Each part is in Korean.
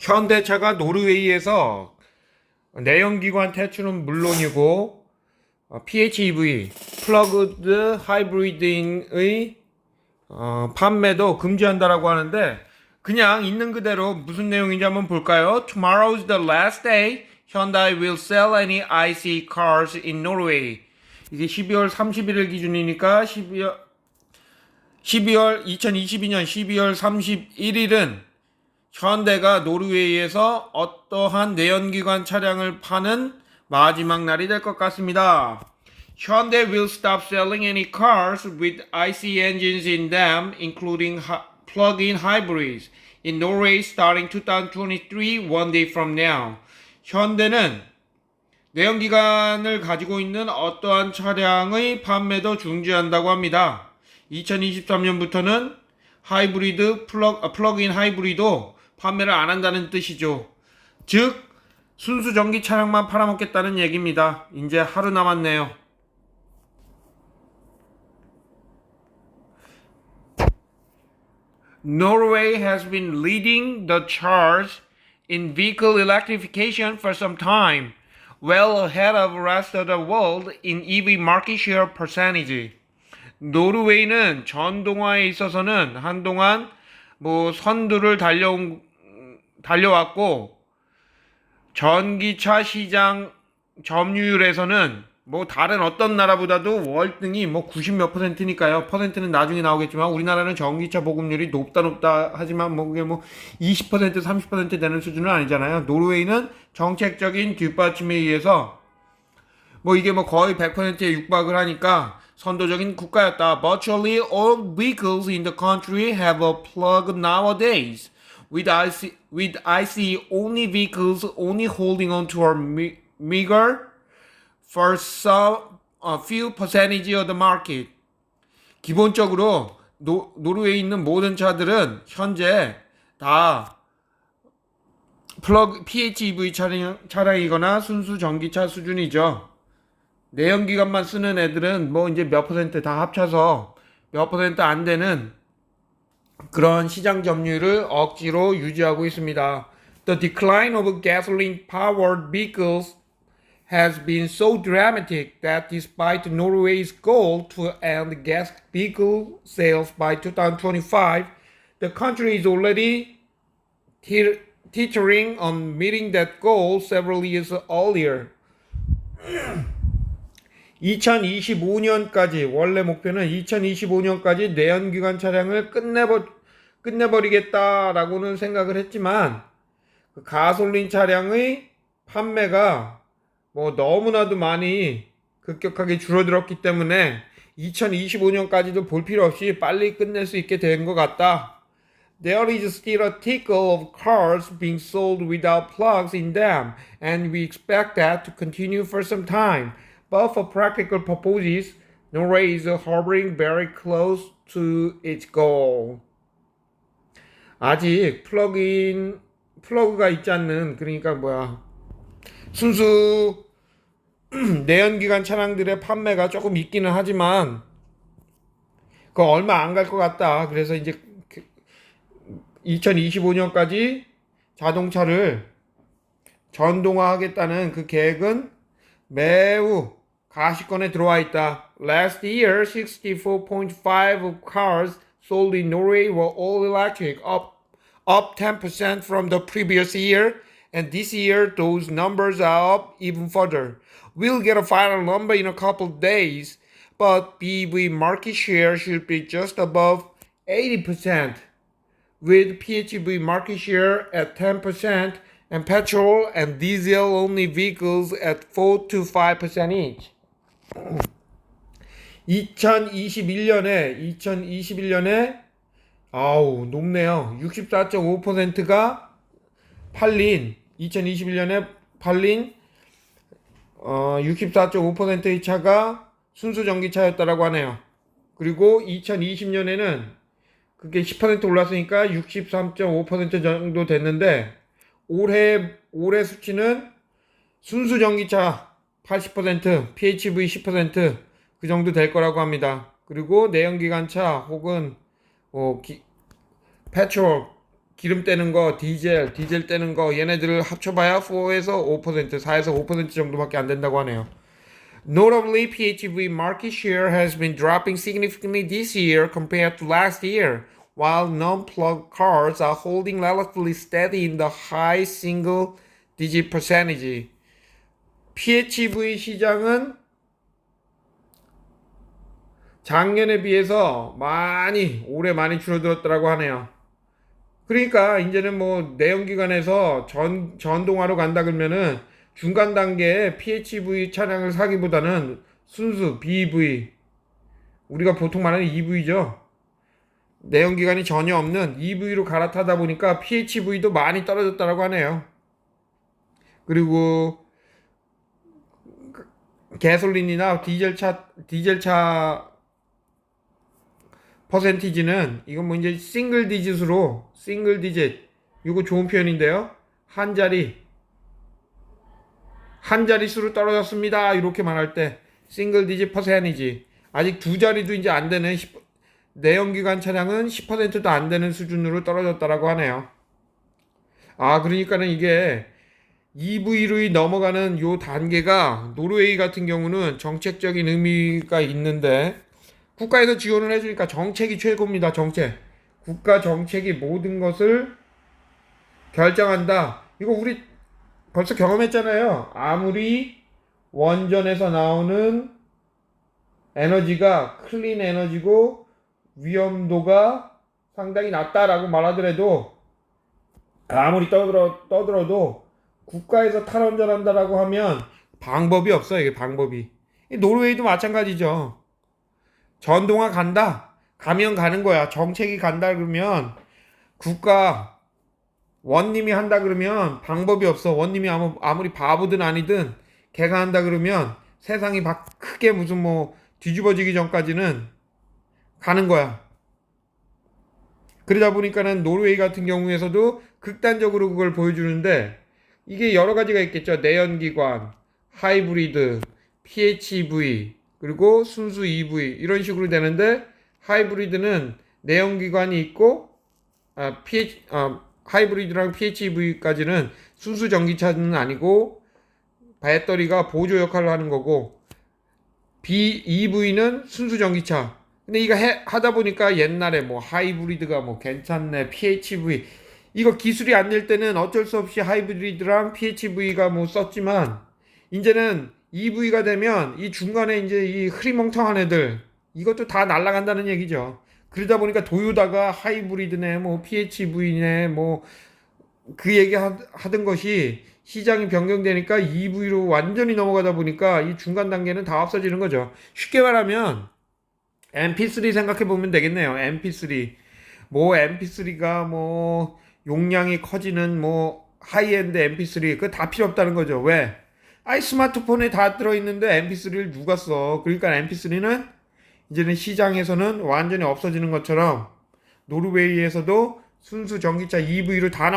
현대차가 노르웨이에서 내연기관 퇴출은 물론이고 PHEV 플러그드 하이브리드의 판매도 금지한다라고 하는데, 그냥 있는 그대로 무슨 내용인지 한번 볼까요? Tomorrow's the last day Hyundai will sell any IC cars in Norway. 이게 12월 31일 기준이니까 2022년 12월 31일은 현대가 노르웨이에서 어떠한 내연기관 차량을 파는 마지막 날이 될 것 같습니다. Hyundai will stop selling any cars with IC engines in them, including plug-in hybrids, in Norway starting 2023, one day from now. 현대는 내연기관을 가지고 있는 어떠한 차량의 판매도 중지한다고 합니다. 2023년부터는 플러그인 하이브리도 판매를 안 한다는 뜻이죠. 즉, 순수 전기 차량만 팔아먹겠다는 얘기입니다. 이제 하루 남았네요. Norway has been leading the charge in vehicle electrification for some time, well ahead of the rest of the world in EV market share percentage. 노르웨이는 전동화에 있어서는 한동안 선두를 달려왔고, 전기차 시장 점유율에서는 다른 어떤 나라보다도 월등히 90 몇 %니까요. 퍼센트는 나중에 나오겠지만 우리나라는 전기차 보급률이 높다 하지만 그게 20% 30% 되는 수준은 아니잖아요. 노르웨이는 정책적인 뒷받침에 의해서 이게 거의 100%에 육박을 하니까 선도적인 국가였다. Virtually all vehicles in the country have a plug nowadays, with IC only vehicles only holding on to a meager for a few percentage of the market. 기본적으로 노르웨이에 있는 모든 차들은 현재 다 PHEV 차량이거나 순수 전기차 수준이죠. 내연기관만 쓰는 애들은 이제 몇 퍼센트 다 합쳐서 몇 퍼센트 안 되는 그런 시장 점유율을 억지로 유지하고 있습니다. The decline of gasoline powered vehicles has been so dramatic that despite Norway's goal to end gas vehicle sales by 2025, the country is already teetering on meeting that goal several years earlier. 2025년까지 원래 목표는 2025년까지 내연기관 차량을 끝내버리겠다라고는 생각을 했지만, 그 가솔린 차량의 판매가 너무나도 많이 급격하게 줄어들었기 때문에 2025년까지도 볼 필요 없이 빨리 끝낼 수 있게 된 것 같다. There is still a trickle of cars being sold without plugs in them, and we expect that to continue for some time. But for practical purposes, Norway is hovering very close to its goal. 아직 플러그가 있지 않는, 순수 내연기관 차량들의 판매가 조금 있기는 하지만 그거 얼마 안 갈 것 같다. 그래서 이제 2025년까지 자동차를 전동화하겠다는 그 계획은 매우 가시권에 들어와 있다. Last year, 64.5% of cars sold in Norway were all electric, up 10% from the previous year, and this year those numbers are up even further. We'll get a final number in a couple of days, but BEV market share should be just above 80%, with PHEV market share at 10% and petrol and diesel only vehicles at 4 to 5% each. 2021년에 높네요. 64.5%가 2021년에 팔린 64.5%의 차가 순수 전기차였다라고 하네요. 그리고 2020년에는 그게 10% 올랐으니까 63.5% 정도 됐는데, 올해 수치는 순수 전기차 80%, PHEV 10% 그 정도 될 거라고 합니다. 그리고 내연기관차 혹은 페트롤 기름 떼는 거, 디젤 떼는 거 얘네들을 합쳐봐야 4에서 5%, 4에서 5% 정도밖에 안 된다고 하네요. Notably, PHEV market share has been dropping significantly this year compared to last year, while non-plug cars are holding relatively steady in the high single-digit percentage. PHEV 시장은 작년에 비해서 올해 많이 줄어들었다고 하네요. 그러니까 이제는 뭐 내연기관에서 전동화로 간다 그러면은 중간 단계에 PHEV 차량을 사기보다는 순수 BEV, 우리가 보통 말하는 EV죠. 내연기관이 전혀 없는 EV로 갈아타다 보니까 PHEV도 많이 떨어졌다고 하네요. 그리고 가솔린이나 디젤차 퍼센티지는 이건 뭐 이제 싱글 디짓, 이거 좋은 표현인데요. 한 자릿수로 떨어졌습니다. 이렇게 말할 때 싱글 디짓 퍼센티지, 아직 두 자리도 이제 안 되는 내연기관 차량은 10%도 안 되는 수준으로 떨어졌다라고 하네요. 그러니까는 이게 EV로 넘어가는 요 단계가 노르웨이 같은 경우는 정책적인 의미가 있는데 국가에서 지원을 해주니까 정책이 최고입니다. 정책. 국가 정책이 모든 것을 결정한다. 이거 우리 벌써 경험했잖아요. 아무리 원전에서 나오는 에너지가 클린 에너지고 위험도가 상당히 낮다라고 말하더라도, 아무리 떠들어도 국가에서 탈원전한다라고 하면 방법이 없어요. 이게 방법이. 노르웨이도 마찬가지죠. 전동화 간다. 가면 가는 거야. 정책이 간다 그러면 국가 원님이 한다 그러면 방법이 없어. 원님이 아무리 바보든 아니든 걔가 한다 그러면 세상이 크게 무슨 뭐 뒤집어지기 전까지는 가는 거야. 그러다 보니까는 노르웨이 같은 경우에서도 극단적으로 그걸 보여주는데, 이게 여러 가지가 있겠죠. 내연기관, 하이브리드, PHEV, 그리고 순수 EV 이런 식으로 되는데, 하이브리드는 내연기관이 있고 하이브리드랑 PHEV까지는 순수 전기차는 아니고 배터리가 보조 역할을 하는 거고, EV는 순수 전기차. 근데 이거 하다 보니까 옛날에 뭐 하이브리드가 뭐 괜찮네, PHEV 이거 기술이 안 될 때는 어쩔 수 없이 하이브리드랑 PHEV가 뭐 썼지만, 이제는 EV가 되면 이 중간에 이제 이 흐리멍텅한 애들 이것도 다 날아간다는 얘기죠. 그러다 보니까 도요다가 하이브리드네 뭐 PHEV네 뭐 그 얘기 하던 것이 시장이 변경되니까 EV로 완전히 넘어가다 보니까 이 중간 단계는 다 없어지는 거죠. 쉽게 말하면 MP3 생각해 보면 되겠네요. MP3가 뭐 용량이 커지는 뭐 하이엔드 MP3 그거 다 필요 없다는 거죠. 왜? 스마트폰에 다 들어있는데 MP3를 누가 써? 그러니까 MP3는 이제는 시장에서는 완전히 없어지는 것처럼 노르웨이에서도 순수 전기차 EV로 다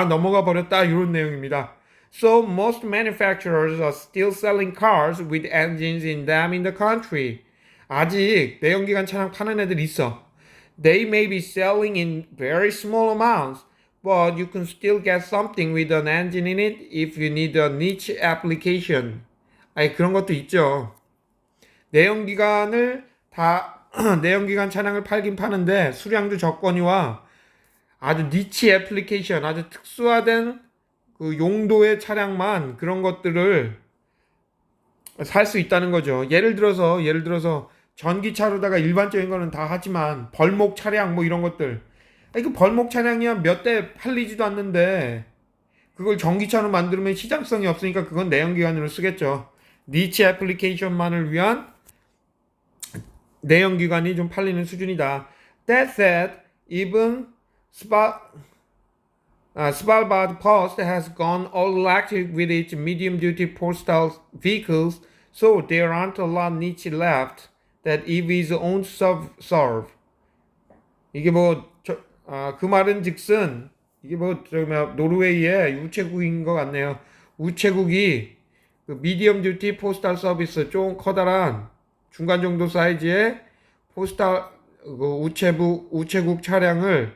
넘어가 버렸다, 이런 내용입니다. So most manufacturers are still selling cars with engines in them in the country. 아직 내연기관 차량 파는 애들 있어. They may be selling in very small amounts, but you can still get something with an engine in it if you need a niche application. 그런 것도 있죠. 내연기관 차량을 팔긴 파는데 수량도 적거니와 아주 니치 애플리케이션, 아주 특수화된 그 용도의 차량만 그런 것들을 살 수 있다는 거죠. 예를 들어서 전기차로다가 일반적인 거는 다 하지만 벌목 차량 뭐 이런 것들, 그 벌목 차량이야 몇 대 팔리지도 않는데 그걸 전기차로 만들면 시장성이 없으니까 그건 내연기관으로 쓰겠죠. 니치 애플리케이션만을 위한 내연기관이 좀 팔리는 수준이다. That said, even Svalbard Post has gone all electric with its medium-duty postal vehicles, so there aren't a lot niche left that EVs won't serve. 이게 그 말은 즉슨 이게 노르웨이의 우체국인 것 같네요. 우체국이 그 미디엄 듀티 포스탈 서비스, 좀 커다란 중간 정도 사이즈의 우체국 차량을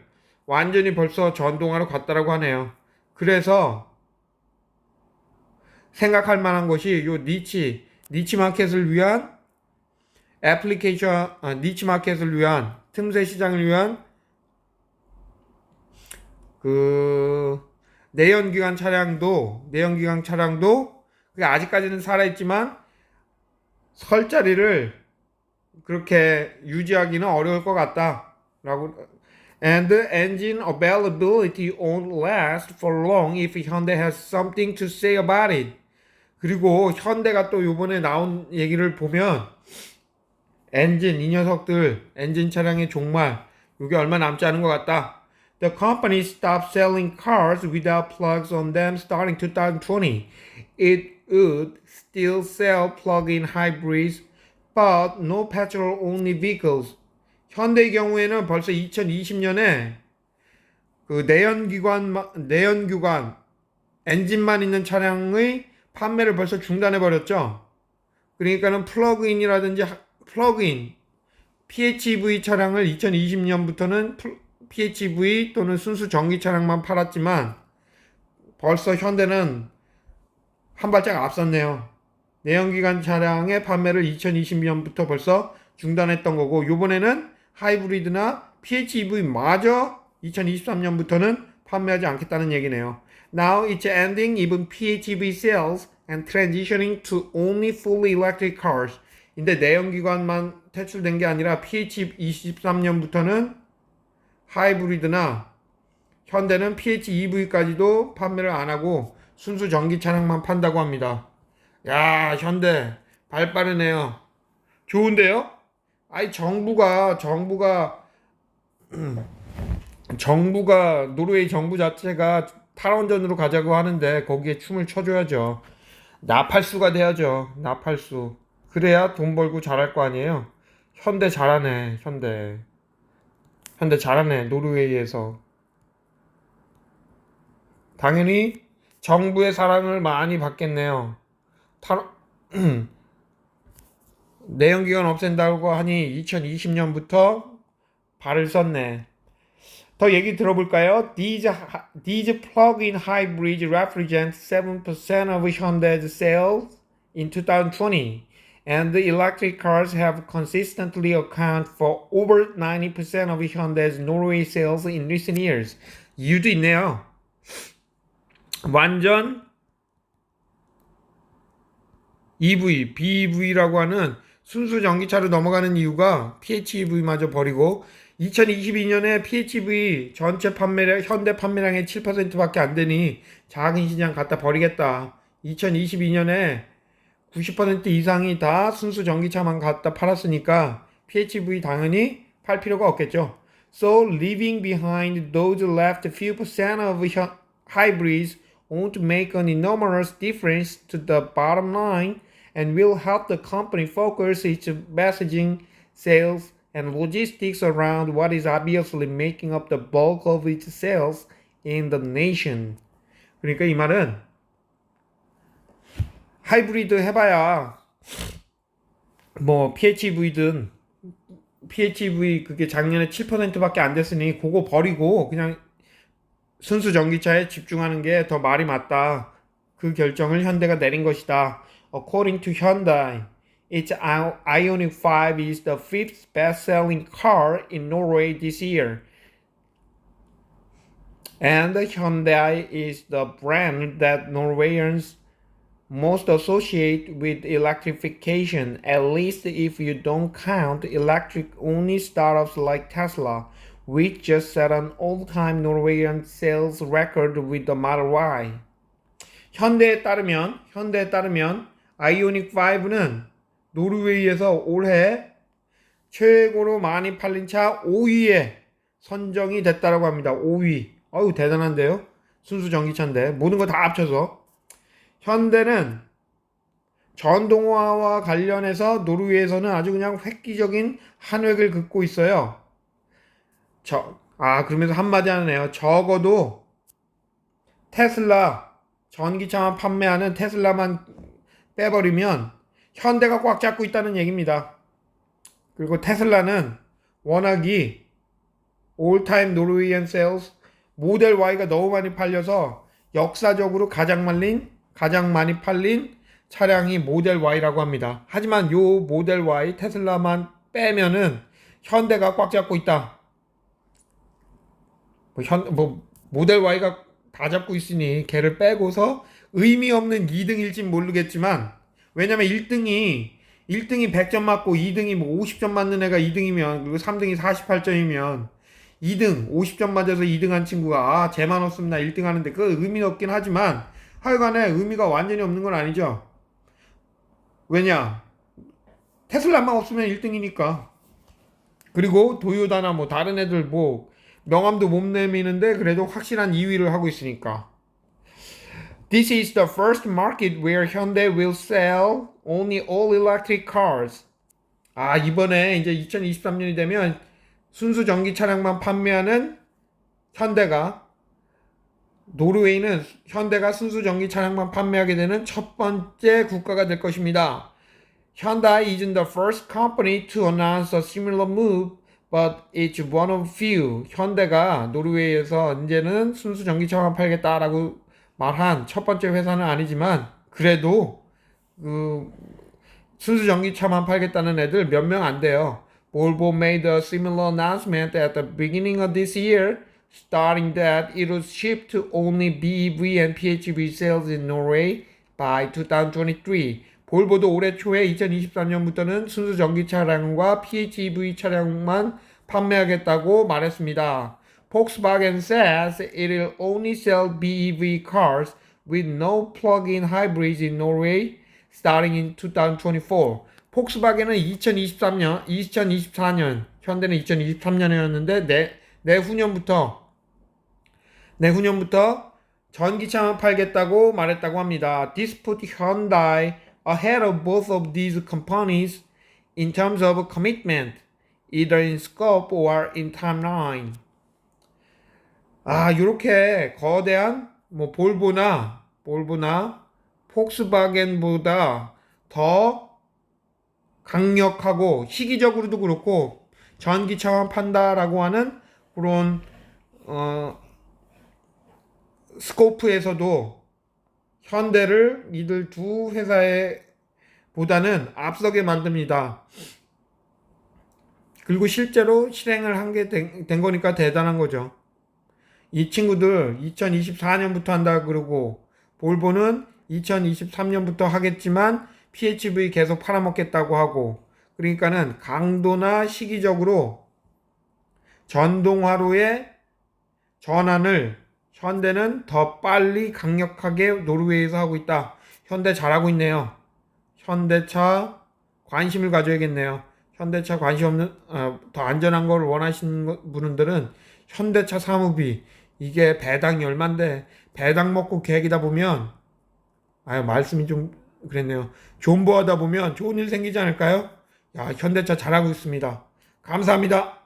완전히 벌써 전동화로 갔다라고 하네요. 그래서 생각할 만한 것이 요 니치 마켓을 위한 애플리케이션, 니치 마켓을 위한 틈새 시장을 위한 그 내연기관 차량도 그게 아직까지는 살아있지만 설 자리를 그렇게 유지하기는 어려울 것 같다라고. And the engine availability won't last for long if Hyundai has something to say about it. 그리고 현대가 또 요번에 나온 얘기를 보면 이 녀석들 엔진 차량의 종말 이게 얼마 남지 않은 것 같다. The company stopped selling cars without plugs on them starting 2020. It would still sell plug-in hybrids, but no petrol-only vehicles. 현대의 경우에는 벌써 2020년에 그 내연기관 엔진만 있는 차량의 판매를 벌써 중단해 버렸죠. 그러니까는 플러그인 PHEV 차량을 2020년부터는 PHEV 또는 순수 전기 차량만 팔았지만 벌써 현대는 한 발짝 앞섰네요. 내연기관 차량의 판매를 2020년부터 벌써 중단했던 거고 요번에는 하이브리드나 PHEV마저 2023년부터는 판매하지 않겠다는 얘기네요. Now it's ending even PHEV sales and transitioning to only fully electric cars. 근데 내연기관만 퇴출된 게 아니라 PHEV 23년부터는 하이브리드나 현대는 PHEV까지도 판매를 안 하고 순수 전기 차량만 판다고 합니다. 야, 현대 발 빠르네요. 좋은데요? 아니 정부가 노르웨이 정부 자체가 탈원전으로 가자고 하는데 거기에 춤을 춰줘야죠. 나팔수가 돼야죠. 나팔수. 그래야 돈 벌고 잘할 거 아니에요. 현대 잘하네. 현대 잘하네. 노르웨이에서 당연히 정부의 사랑을 많이 받겠네요. 내연기관 없앤다고 하니 2020년부터 발을 썼네. 더 얘기 들어볼까요? These plug-in hybrids represent 7% of Hyundai's sales in 2020, and the electric cars have consistently accounted for over 90% of Hyundai's Norway sales in recent years. 이유도 있네요. 완전 EV, BEV라고 하는 순수 전기차로 넘어가는 이유가 PHEV마저 버리고 2022년에 PHEV 전체 현대 판매량의 7%밖에 안 되니 작은 시장 갖다 버리겠다. 2022년에 90% 이상이 다 순수 전기차만 갖다 팔았으니까 PHEV 당연히 팔 필요가 없겠죠. So leaving behind those left few percent of hybrids won't make an enormous difference to the bottom line and will help the company focus its messaging, sales, and logistics around what is obviously making up the bulk of its sales in the nation. 그러니까 이 말은 하이브리드 해봐야 뭐 PHEV든 PHEV 그게 작년에 7%밖에 안 됐으니 그거 버리고 그냥 순수 전기차에 집중하는 게 더 말이 맞다. 그 결정을 현대가 내린 것이다. According to Hyundai, its Ioniq 5 is the fifth best-selling car in Norway this year. And Hyundai is the brand that Norwegians most associate with electrification, at least if you don't count electric-only startups like Tesla, which just set an all-time Norwegian sales record with the Model Y. 현대에 따르면 아이오닉 5는 노르웨이에서 올해 최고로 많이 팔린 차 5위에 선정이 됐다라고 합니다. 5위. 어우 대단한데요. 순수 전기차인데 모든 거 다 합쳐서 현대는 전동화와 관련해서 노르웨이에서는 아주 그냥 획기적인 한 획을 긋고 있어요. 그러면서 한마디 하네요. 적어도 테슬라 전기차만 판매하는 테슬라만 빼버리면 현대가 꽉 잡고 있다는 얘기입니다. 그리고 테슬라는 워낙이 All time Norwegian sales. 모델 Y가 너무 많이 팔려서 역사적으로 가장 많이 팔린 차량이 모델 Y라고 합니다. 하지만 요 모델 Y 테슬라만 빼면은 현대가 꽉 잡고 있다. 모델 Y가 다 잡고 있으니 걔를 빼고서 의미 없는 2등일진 모르겠지만, 왜냐면 1등이 100점 맞고 2등이 뭐 50점 맞는 애가 2등이면, 그리고 3등이 48점이면 2등 50점 맞아서 2등 한 친구가 쟤만 없으면 나 1등 하는데 그 의미 없긴 하지만 하여간에 의미가 완전히 없는 건 아니죠. 왜냐? 테슬라만 없으면 1등이니까. 그리고 도요다나 뭐 다른 애들 뭐 명함도 못 내미는데 그래도 확실한 2위를 하고 있으니까. This is the first market where Hyundai will sell only all electric cars. 이번에 이제 2023년이 되면 순수 전기 차량만 판매하는 노르웨이는 현대가 순수 전기 차량만 판매하게 되는 첫 번째 국가가 될 것입니다. Hyundai isn't the first company to announce a similar move, but it's one of few. 현대가 노르웨이에서 이제는 순수 전기차만 팔겠다라고 말한 첫 번째 회사는 아니지만 그래도 그 순수 전기차만 팔겠다는 애들 몇 명 안 돼요. Volvo made a similar announcement at the beginning of this year, stating that it would shift to only BEV and PHEV sales in Norway by 2023. 볼보도 올해 초에 2023년부터는 순수 전기 차량과 PHEV 차량만 판매하겠다고 말했습니다. Volkswagen says it will only sell BEV cars with no plug-in hybrids in Norway starting in 2024. 폭스바겐은 2024년, 현대는 2023년이었는데 내후년부터 전기차만 팔겠다고 말했다고 합니다. This put Hyundai ahead of both of these companies in terms of commitment, either in scope or in timeline. 요렇게 거대한 뭐 볼보나 폭스바겐보다 더 강력하고 시기적으로도 그렇고 전기차만 판다라고 하는 그런 스코프에서도 현대를 이들 두 회사에 보다는 앞서게 만듭니다. 그리고 실제로 실행을 한 게 된 거니까 대단한 거죠. 이 친구들 2024년부터 한다 그러고 볼보는 2023년부터 하겠지만 PHEV 계속 팔아먹겠다고 하고, 그러니까는 강도나 시기적으로 전동화로의 전환을 현대는 더 빨리 강력하게 노르웨이에서 하고 있다. 현대 잘하고 있네요. 현대차 관심을 가져야겠네요. 현대차 관심 없는 더 안전한 걸 원하시는 분들은 현대차 사무비, 이게 배당이 얼만데 배당 먹고 계획이다 보면 말씀이 좀 그랬네요. 존버하다 보면 좋은 일 생기지 않을까요? 현대차 잘하고 있습니다. 감사합니다.